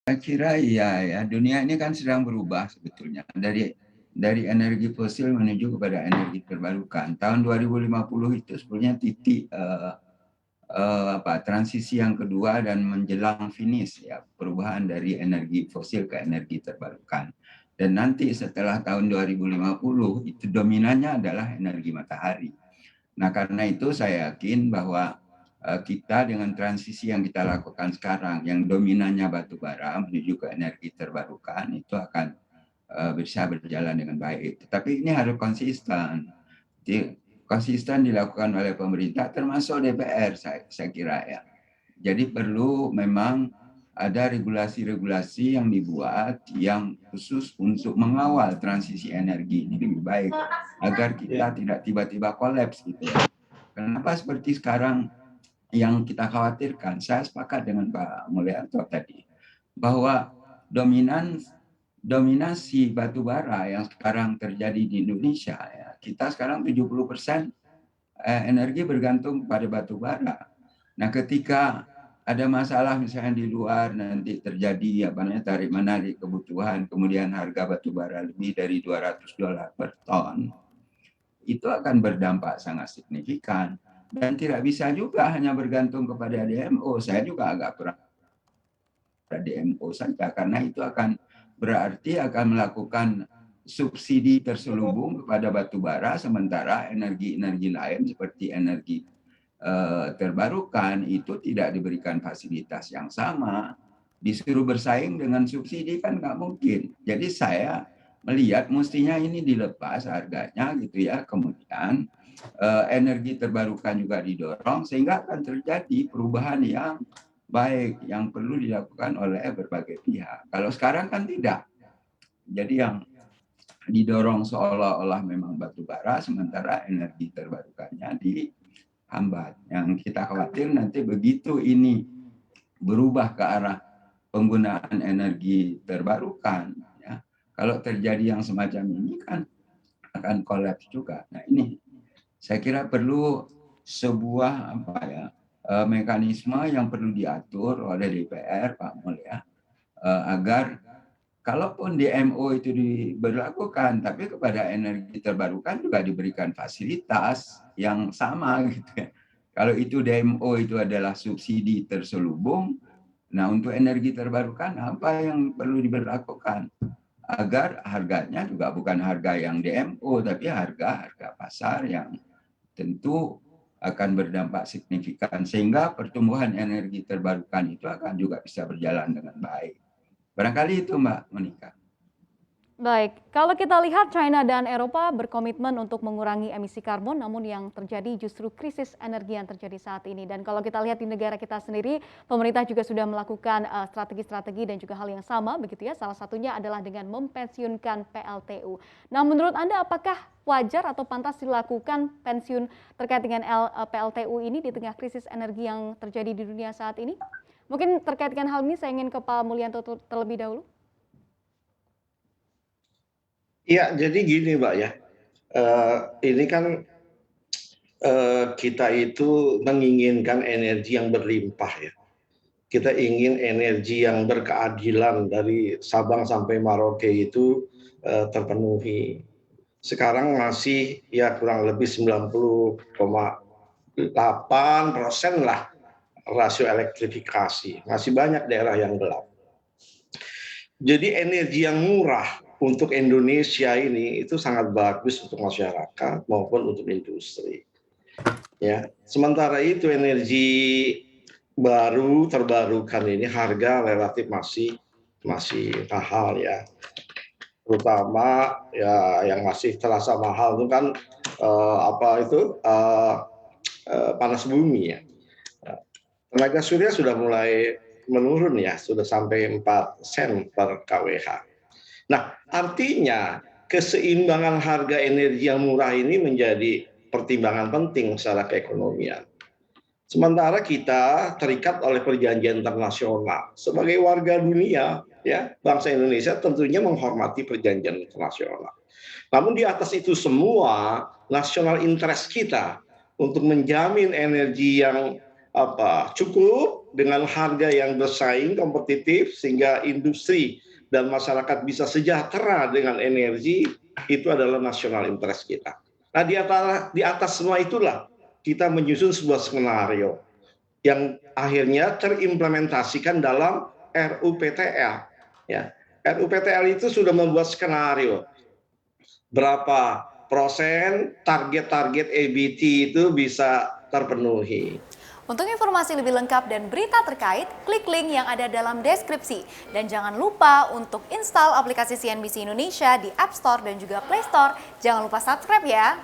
Saya kira iya ya, dunia ini kan sedang berubah sebetulnya dari energi fosil menuju kepada energi terbarukan. Tahun 2050 itu sebenarnya titik transisi yang kedua dan menjelang finish ya, perubahan dari energi fosil ke energi terbarukan. Dan nanti setelah tahun 2050 itu dominannya adalah energi matahari. Nah, karena itu saya yakin bahwa kita dengan transisi yang kita lakukan sekarang, yang dominannya batu bara menuju ke energi terbarukan, itu akan bisa berjalan dengan baik. Tetapi ini harus konsisten. Jadi, konsisten dilakukan oleh pemerintah, termasuk DPR, saya kira ya. Jadi perlu memang ada regulasi-regulasi yang dibuat yang khusus untuk mengawal transisi energi ini lebih baik agar kita tidak tiba-tiba kolaps gitu ya. Kenapa seperti sekarang yang kita khawatirkan? Saya sepakat dengan Pak Mulyanto tadi bahwa dominasi batu bara yang sekarang terjadi di Indonesia ya, kita sekarang 70% energi bergantung pada batu bara. Nah, ketika ada masalah misalnya di luar nanti terjadi tarik menarik kebutuhan, kemudian harga batu bara lebih dari $200 per ton, itu akan berdampak sangat signifikan. Dan tidak bisa juga hanya bergantung kepada DMO. Saya juga agak kurang DMO saja, karena itu akan berarti akan melakukan subsidi terselubung kepada batu bara, sementara energi-energi lain seperti energi terbarukan itu tidak diberikan fasilitas yang sama, disuruh bersaing dengan subsidi kan nggak mungkin. Jadi saya melihat mestinya ini dilepas harganya gitu ya, kemudian energi terbarukan juga didorong sehingga akan terjadi perubahan yang baik yang perlu dilakukan oleh berbagai pihak. Kalau sekarang kan tidak. Jadi yang didorong seolah-olah memang batu bara, sementara energi terbarukannya dihambat. Yang kita khawatir nanti begitu ini berubah ke arah penggunaan energi terbarukan, ya, kalau terjadi yang semacam ini kan akan kolaps juga. Nah, ini saya kira perlu sebuah mekanisme yang perlu diatur oleh DPR, Pak Mulya, agar kalaupun DMO itu diberlakukan, tapi kepada energi terbarukan juga diberikan fasilitas yang sama gitu ya. Kalau itu DMO itu adalah subsidi terselubung, nah untuk energi terbarukan apa yang perlu diberlakukan agar harganya juga bukan harga yang DMO, tapi harga pasar yang tentu akan berdampak signifikan sehingga pertumbuhan energi terbarukan itu akan juga bisa berjalan dengan baik. Barangkali itu Mbak Monika. Baik, kalau kita lihat China dan Eropa berkomitmen untuk mengurangi emisi karbon, namun yang terjadi justru krisis energi yang terjadi saat ini. Dan kalau kita lihat di negara kita sendiri, pemerintah juga sudah melakukan strategi-strategi dan juga hal yang sama, begitu ya. Salah satunya adalah dengan mempensiunkan PLTU. Nah, menurut Anda apakah wajar atau pantas dilakukan pensiun terkait dengan PLTU ini di tengah krisis energi yang terjadi di dunia saat ini? Mungkin terkait dengan hal ini saya ingin ke Pak Mulyanto terlebih dahulu. Iya, jadi gini Mbak ya, ini kan kita itu menginginkan energi yang berlimpah ya. Kita ingin energi yang berkeadilan dari Sabang sampai Merauke itu terpenuhi. Sekarang masih ya kurang lebih 90,8% lah rasio elektrifikasi. Masih banyak daerah yang gelap. Jadi energi yang murah untuk Indonesia ini itu sangat bagus untuk masyarakat maupun untuk industri. Ya, sementara itu energi baru terbarukan ini harga relatif masih mahal ya. Terutama ya yang masih terasa mahal itu kan panas bumi ya. Tenaga surya sudah mulai menurun ya, sudah sampai 4 sen per kWh. Nah, artinya keseimbangan harga energi yang murah ini menjadi pertimbangan penting secara keekonomian. Sementara kita terikat oleh perjanjian internasional. Sebagai warga dunia, ya, bangsa Indonesia tentunya menghormati perjanjian internasional. Namun di atas itu semua, national interest kita untuk menjamin energi yang cukup dengan harga yang bersaing kompetitif sehingga industri dan masyarakat bisa sejahtera dengan energi, itu adalah national interest kita. Nah, di atas semua itulah kita menyusun sebuah skenario yang akhirnya terimplementasikan dalam RUPTL. Ya, RUPTL itu sudah membuat skenario berapa persen target-target EBT itu bisa terpenuhi. Untuk informasi lebih lengkap dan berita terkait, klik link yang ada dalam deskripsi. Dan jangan lupa untuk install aplikasi CNBC Indonesia di App Store dan juga Play Store. Jangan lupa subscribe ya.